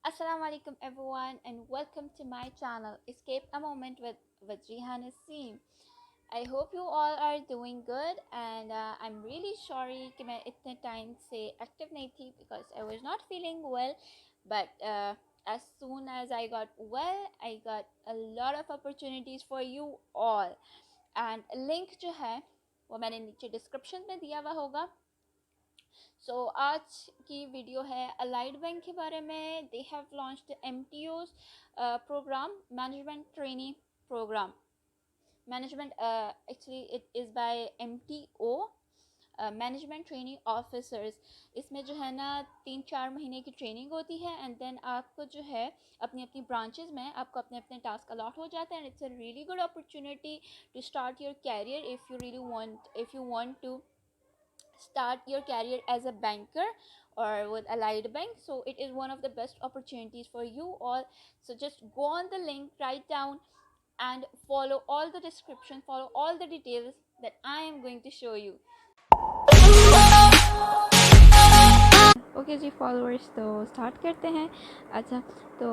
Assalamu alaikum everyone and welcome to my channel Escape a Moment with Rihan Naseem. I hope you all are doing good and I'm really sorry कि मैं इतने time से active नहीं थी because I was not feeling well, but as soon as I got well I got a lot of opportunities for you all and link जो है वो मैंने नीचे description में दिया हुआ होगा. सो आज की वीडियो है अलाइड बैंक के बारे में. They have launched MTOs programme, management training programme. Management actually it is by MTO, management training officers. इसमें जो है ना 3-4 महीने की ट्रेनिंग होती है एंड देन आपको जो है अपनी अपनी ब्रांचेस में आपको अपने अपने टास्क अलॉट हो जाते हैं. And it's a really good opportunity to start your career if you want to start your career as a banker or with Allied Bank. So it is one of the best opportunities for you all. So just go on the link, write down and follow all the description, follow all the details that I am going to show you. Okay ji followers, तो start करते हैं. अच्छा, तो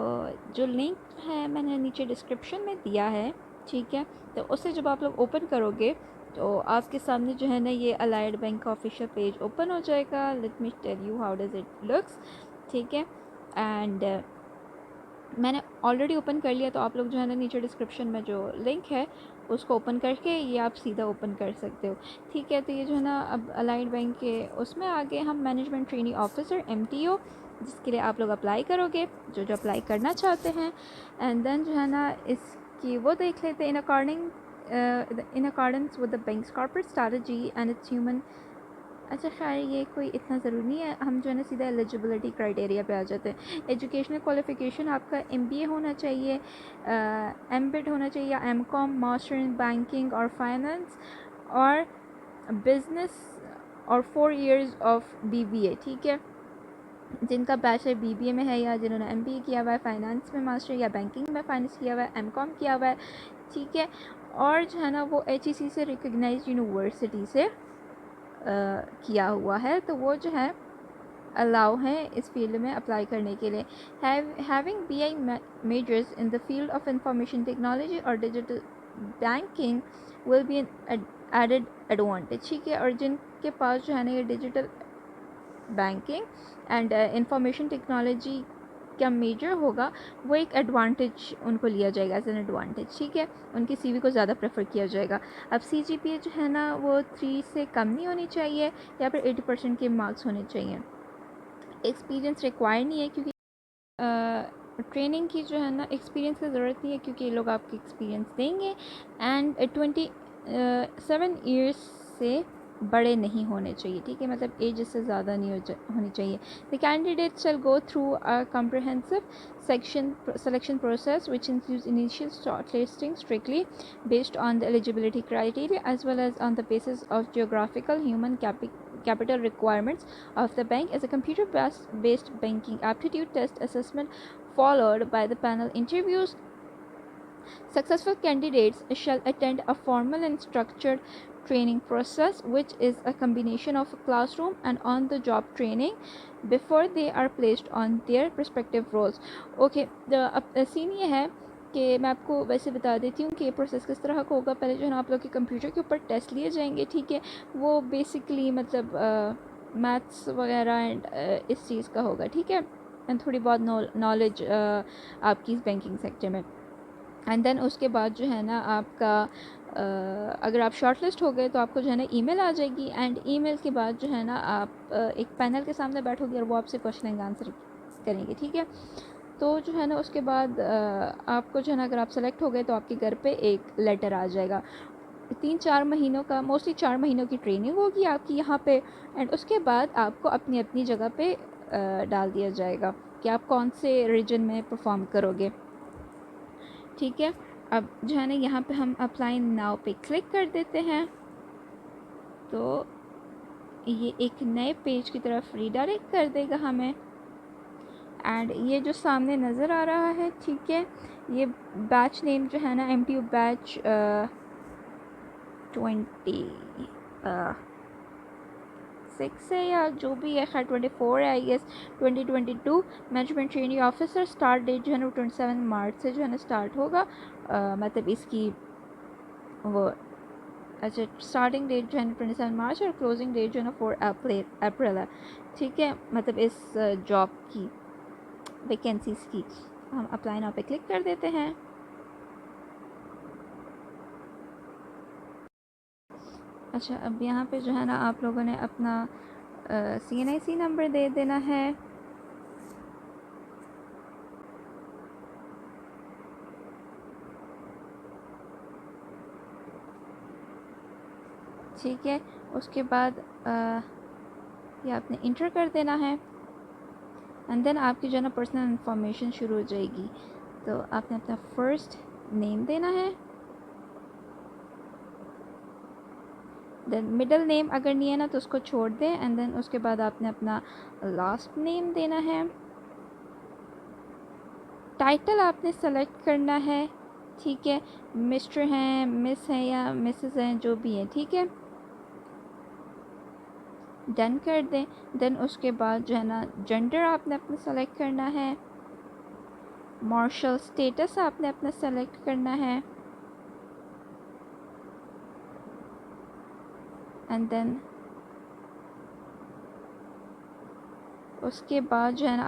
जो link है मैंने नीचे description में दिया है, ठीक है. तो उससे जब आप लोग ओपन करोगे तो आपके सामने जो है ना ये अलाइड बैंक का ऑफिशियल पेज ओपन हो जाएगा. Let me tell you how does it looks, ठीक है. एंड मैंने ऑलरेडी ओपन कर लिया, तो आप लोग जो है ना नीचे डिस्क्रिप्शन में जो लिंक है उसको ओपन करके ये आप सीधा ओपन कर सकते हो, ठीक है. तो ये जो है ना अब अलाइड बैंक के उसमें आगे हम मैनेजमेंट ट्रेनिंग ऑफिसर MTO, जिसके लिए आप लोग अप्लाई करोगे, जो अप्लाई करना चाहते हैं. एंड देन जो है ना इसकी वो देख लेते हैं. In accordance with the banks corporate strategy and it's human. अच्छा खैर ये कोई इतना ज़रूरी नहीं है, हम जो है ना सीधा एलिजिबिलिटी क्राइटेरिया पे आ जाते हैं. एजुकेशनल क्वालिफ़िकेशन आपका MBA होना चाहिए, MBIT होना चाहिए या MCOM, मास्टर इन बैंकिंग और फाइनेंस और बिजनेस और 4 years ऑफ BBA, ठीक है. जिनका बैचलर BBA में है या जिन्होंने MBA किया हुआ है, फाइनेंस में मास्टर या बैंकिंग में फाइनेंस किया हुआ है, MCOM किया हुआ है, ठीक है. और जो है ना वो HEC से रिकग्नाइज यूनिवर्सिटी से किया हुआ है, तो वो जो है अलाउ है इस फील्ड में अप्लाई करने के लिए. Having BI majors in the field of information technology और digital banking will be an added advantage, ठीक है. और जिनके पास जो है ना ये digital banking and information technology का मेजर होगा, वो एक एडवांटेज उनको लिया जाएगा एज एन एडवांटेज, ठीक है. उनकी CV को ज़्यादा प्रेफर किया जाएगा. अब CGPA जो है ना वो 3 से कम नहीं होनी चाहिए या फिर 80% के मार्क्स होने चाहिए. एक्सपीरियंस रिक्वायर नहीं है क्योंकि ट्रेनिंग की जो है ना एक्सपीरियंस की ज़रूरत नहीं है क्योंकि ये लोग आपके एक्सपीरियंस देंगे. एंड 27 ईयर्स से बड़े नहीं होने चाहिए, ठीक है. मतलब एज इससे ज़्यादा नहीं होनी चाहिए. The candidate shell go through a comprehensive selection process which includes initial shortlisting strictly based on the eligibility criteria as well as on the basis of geographical human capital requirements of the bank as a computer based banking aptitude test assessment followed by the panel interviews. Successful candidates shall attend a formal and structured training process which is a combination of classroom and on the job training before they are placed on their respective roles. Okay, the scene ये है कि मैं आपको वैसे बता देती हूँ कि ये प्रोसेस किस तरह का होगा. पहले जो है ना आप लोग के कंप्यूटर के ऊपर टेस्ट लिए जाएंगे, ठीक है. वो बेसिकली मतलब मैथ्स वगैरह एंड इस चीज़ का होगा, ठीक है. एंड थोड़ी बहुत नॉलेज आपकी इस बैंकिंग सेक्टर में. एंड देन उसके बाद जो है ना आपका अगर आप शॉर्ट लिस्ट हो गए तो आपको जो है ना ईमेल आ जाएगी. एंड ईमेल के बाद जो है ना आप एक पैनल के सामने बैठोगे और वो आपसे क्वेश्चन एंड आंसर करेंगे, ठीक है. तो जो है ना उसके बाद आपको जो है ना अगर आप सेलेक्ट हो गए तो आपके घर पे एक लेटर आ जाएगा. 3-4 महीनों का, मोस्टली 4 महीनों की ट्रेनिंग होगी आपकी यहाँ पे. एंड उसके बाद आपको अपनी अपनी जगह पे डाल दिया जाएगा कि आप कौन से रीजन में परफॉर्म करोगे, ठीक है. अब जो है ना यहाँ पे हम अप्लाई नाउ पे क्लिक कर देते हैं तो ये एक नए पेज की तरफ रीडायरेक्ट कर देगा हमें. एंड ये जो सामने नज़र आ रहा है, ठीक है, ये बैच नेम जो है ना MTO बैच 20 26 है या जो भी है, खैर 24 है I guess, 2022। Management trainee officer, start date जो है ना 27 मार्च से जो है ना स्टार्ट होगा। मतलब इसकी वो, अच्छा, स्टार्टिंग डेट जो है ना 27 मार्च और क्लोजिंग डेट जो है ना 4 अप्रैल है, ठीक है। मतलब इस जॉब की वैकेंसीज़ की हम अप्लाई नाउ पे क्लिक कर देते हैं। अच्छा, अब यहाँ पे जो है ना आप लोगों ने अपना CNIC नंबर दे देना है। ठीक है, उसके बाद ये आपने इंटर कर देना है एंड देन आपकी जो है ना पर्सनल इंफॉर्मेशन शुरू हो जाएगी। तो आपने अपना फर्स्ट नेम देना है, देन मिडिल नेम अगर नहीं है ना तो उसको छोड़ दें, एंड देन उसके बाद आपने अपना लास्ट नेम देना है। टाइटल आपने सेलेक्ट करना है, ठीक है, मिस्टर हैं, मिस हैं या मिसेस हैं, जो भी हैं, ठीक है, डन कर दें। देन उसके बाद जो है ना जेंडर आपने अपना सेलेक्ट करना है, मार्शल स्टेटस आपने अपना सेलेक्ट करना है, एंड देन उसके बाद जो है ना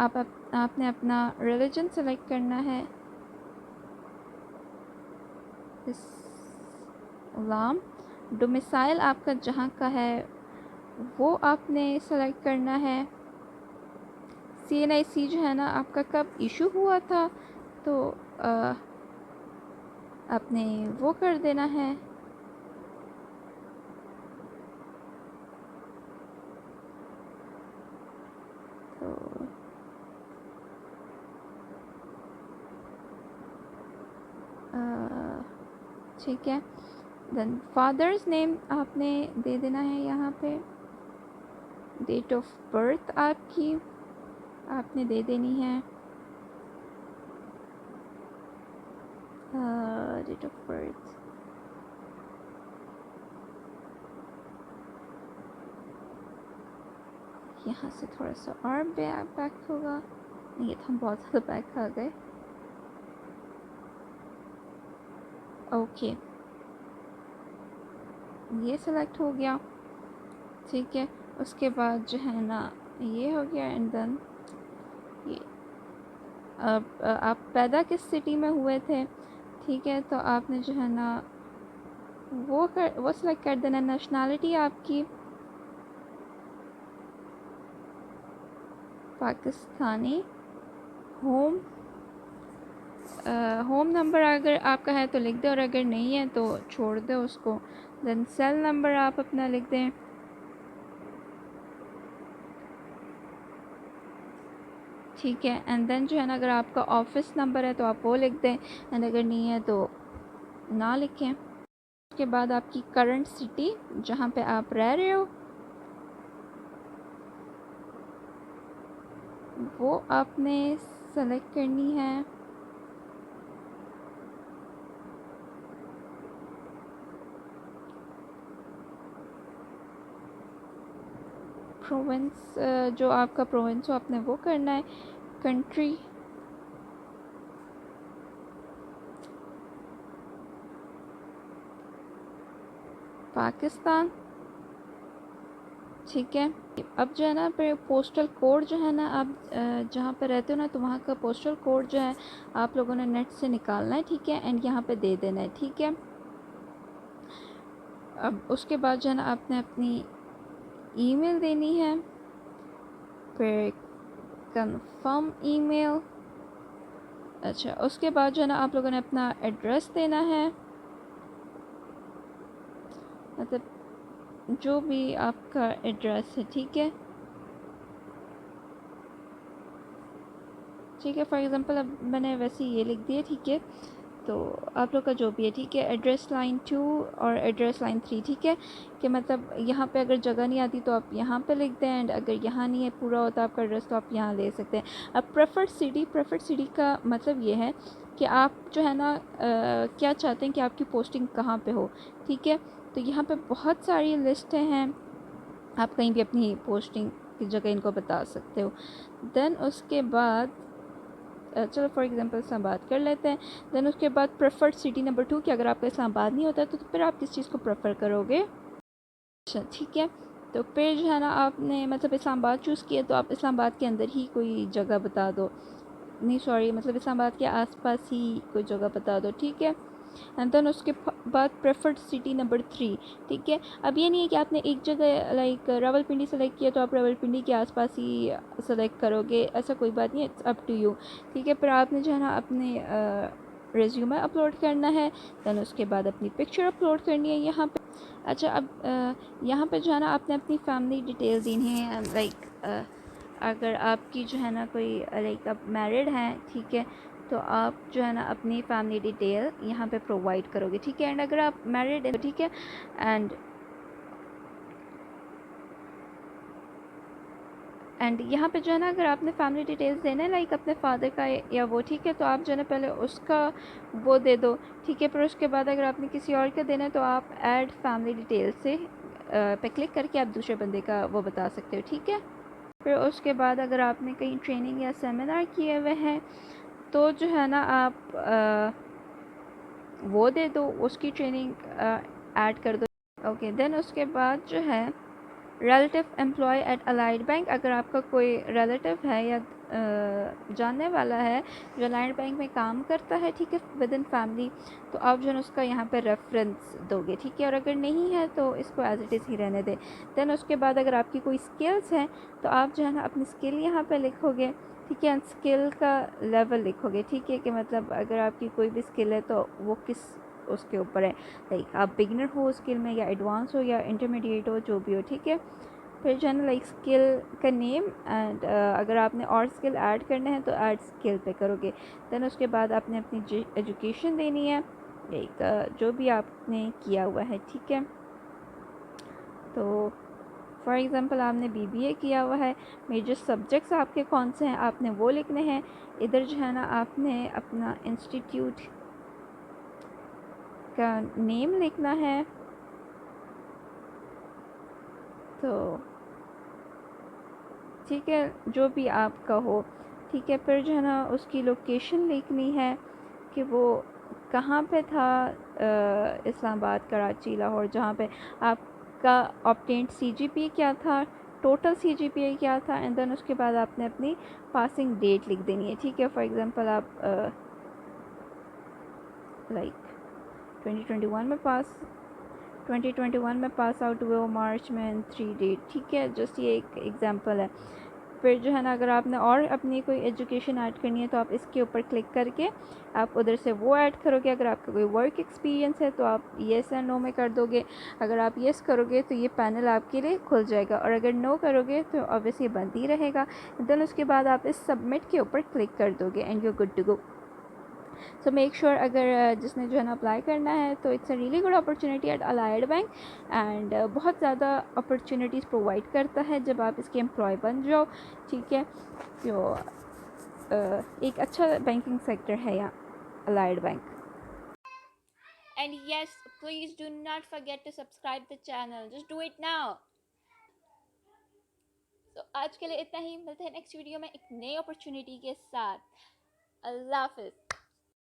आपने अपना रिलीजन सेलेक्ट करना है, इस्लाम। डोमिसाइल आपका जहाँ का है वो आपने सेलेक्ट करना है। CNIC जो है ना आपका कब इशू हुआ था तो आपने वो कर देना है। तो ठीक है, देन फादर्स नेम आपने दे देना है यहाँ पे। डेट ऑफ बर्थ आपकी आपने दे देनी है, डेट ऑफ बर्थ यहाँ से थोड़ा सा और बैक होगा, नहीं ये तो हम बहुत ज़्यादा बैक आ गए। ओके, ये सेलेक्ट हो गया, ठीक है। उसके बाद जो है ना ये हो गया, एंड देन ये अब आप पैदा किस सिटी में हुए थे, ठीक है, तो आपने जो है ना वो सेलेक्ट कर देना। नेशनैलिटी आपकी पाकिस्तानी। होम होम नंबर अगर आपका है तो लिख दो और अगर नहीं है तो छोड़ दो उसको। देन सेल नंबर आप अपना लिख दें, ठीक है। एंड देन जो है ना अगर आपका ऑफिस नंबर है तो आप वो लिख दें, एंड अगर नहीं है तो ना लिखें। उसके बाद आपकी करंट सिटी जहाँ पे आप रह रहे हो वो आपने सेलेक्ट करनी है। प्रोविंस जो आपका प्रोविंस हो आपने वो करना है। कंट्री पाकिस्तान, ठीक है। अब जो है ना फिर पोस्टल कोड जो है ना आप जहाँ पे रहते हो ना तो वहाँ का पोस्टल कोड जो है आप लोगों ने नेट से निकालना है, ठीक है, एंड यहाँ पे दे देना है, ठीक है। अब उसके बाद जो है ना आपने अपनी ईमेल देनी है, फिर कंफर्म ईमेल। अच्छा, उसके बाद जो है ना आप लोगों ने अपना एड्रेस देना है, मतलब जो भी आपका एड्रेस है, ठीक है, ठीक है। फॉर एग्ज़ाम्पल अब मैंने वैसे ये लिख दिया, ठीक है, तो आप लोग का जो भी है, ठीक है, एड्रेस लाइन 2 और एड्रेस लाइन 3, ठीक है, कि मतलब यहाँ पे अगर जगह नहीं आती तो आप यहाँ पे लिख दें, एंड अगर यहाँ नहीं है पूरा होता आपका एड्रेस तो आप यहाँ ले सकते हैं। अब प्रेफर्ड सिटी का मतलब ये है कि आप जो है ना क्या चाहते हैं कि आपकी पोस्टिंग कहाँ पे हो, ठीक है। तो यहाँ पे बहुत सारी लिस्टें हैं, आप कहीं भी अपनी पोस्टिंग की जगह इनको बता सकते हो। देन उसके बाद चलो फॉर एग्जांपल इस्लामाबाद कर लेते हैं। देन उसके बाद प्रेफर्ड सिटी नंबर 2 कि अगर आपका इस्लामाबाद नहीं होता तो फिर आप किस चीज़ को प्रेफर करोगे। अच्छा ठीक है, तो फिर जो है ना आपने मतलब इस्लामाबाद चूज़ किया तो आप इस्लामाबाद के अंदर ही कोई जगह बता दो, नहीं सॉरी मतलब इस्लामाबाद के आसपास ही कोई जगह बता दो, ठीक है। एंड देन उसके बाद प्रेफर्ड सिटी नंबर 3, ठीक है। अब ये नहीं है कि आपने एक जगह लाइक रावलपिंडी सेलेक्ट किया तो आप रावलपिंडी के आसपास ही सेलेक्ट करोगे, ऐसा कोई बात नहीं है, इट्स अप टू यू, ठीक है। फिर आपने जो है ना अपने रेज्यूमे अपलोड करना है। देन उसके बाद अपनी पिक्चर अपलोड करनी है यहाँ पे। अच्छा अब यहाँ पे जो है ना आपने अपनी फैमिली डिटेल देनी है, लाइक अगर आपकी जो है ना कोई लाइक आप मैरिड हैं, ठीक है, तो आप जो है ना अपनी फैमिली डिटेल यहाँ पे प्रोवाइड करोगे, ठीक है। एंड अगर आप मैरिड हैं, ठीक है, एंड यहाँ पे जो है ना अगर आपने फैमिली डिटेल्स देना है लाइक अपने फादर का या वो, ठीक है, तो आप जो है ना पहले उसका वो दे दो, ठीक है। फिर उसके बाद अगर आपने किसी और का देना है तो आप ऐड फैमिली डिटेल्स से पे क्लिक करके आप दूसरे बंदे का वो बता सकते हो, ठीक है। फिर उसके बाद अगर आपने कहीं ट्रेनिंग या सेमिनार किए हुए हैं तो जो है ना आप वो दे दो, उसकी ट्रेनिंग ऐड कर दो, ओके। देन उसके बाद जो है relative employ at allied bank, अगर आपका कोई रिलेटिव है या जानने वाला है जो अलाइड बैंक में काम करता है, ठीक है, विद इन फैमिली, तो आप जो है उसका यहाँ पे रेफरेंस दोगे, ठीक है। और अगर नहीं है तो इसको एज इट इज़ ही रहने दें। देन उसके बाद अगर आपकी कोई स्किल्स हैं तो आप जो है ना अपनी स्किल यहाँ पे लिखोगे, ठीक है। स्किल का लेवल लिखोगे, ठीक है, कि मतलब अगर आपकी कोई भी स्किल है तो वो किस उसके ऊपर है, लाइक आप बिगिनर हो स्किल में या एडवांस हो या इंटरमीडिएट हो, जो भी हो, ठीक है। फिर जो है ना लाइक स्किल का नेम एंड अगर आपने और स्किल ऐड करना है तो ऐड स्किल पे करोगे। देन उसके बाद आपने अपनी एजुकेशन देनी है, लाइक जो भी आपने किया हुआ है, ठीक है। तो फॉर एग्ज़ाम्पल आपने बीबीए किया हुआ है, मेजर सब्जेक्ट्स आपके कौन से हैं आपने वो लिखने हैं। इधर जो है ना आपने अपना इंस्टीट्यूट का नेम लिखना है, तो ठीक है, जो भी आपका हो, ठीक है। फिर जो है ना उसकी लोकेशन लिखनी है कि वो कहाँ पे था, इस्लामाबाद, कराची, लाहौर, जहाँ पे आपका ऑब्टेन्ड सीजीपीए क्या था, टोटल सीजीपीए क्या था। एंड देन उसके बाद आपने अपनी पासिंग डेट लिख देनी है, ठीक है। फॉर एग्ज़ाम्पल आप लाइक 2021 में पास आउट हुए हो मार्च में 3 डेट, ठीक है, जस्ट ये एक एग्जांपल है। फिर जो है ना अगर आपने और अपनी कोई एजुकेशन ऐड करनी है तो आप इसके ऊपर क्लिक करके आप उधर से वो ऐड करोगे। अगर आपका कोई वर्क एक्सपीरियंस है तो आप येस एंड नो में कर दोगे। अगर आप येस करोगे तो ये पैनल आपके लिए खुल जाएगा, और अगर नो करोगे तो ऑब्वियसली बंद ही रहेगा। देन उसके बाद आप इस सबमिट के ऊपर क्लिक कर दोगे and you good to go. So make sure अगर जिसने जो है ना अप्लाई करना है तो it's a really good opportunity at allied bank, and बहुत ज़्यादा अपॉर्चुनिटीज़ प्रोवाइड करता है जब आप इसके एम्प्लॉय बन जाओ, ठीक है। तो एक अच्छा बैंकिंग सेक्टर है यहाँ allied bank. And yes, please do not forget to subscribe the channel. Just do it now. So आज के लिए इतना ही, मिलते हैं नेक्स्ट वीडियो में एक नई अपॉर्चुनिटी के साथ। अल्लाह हाफिज़।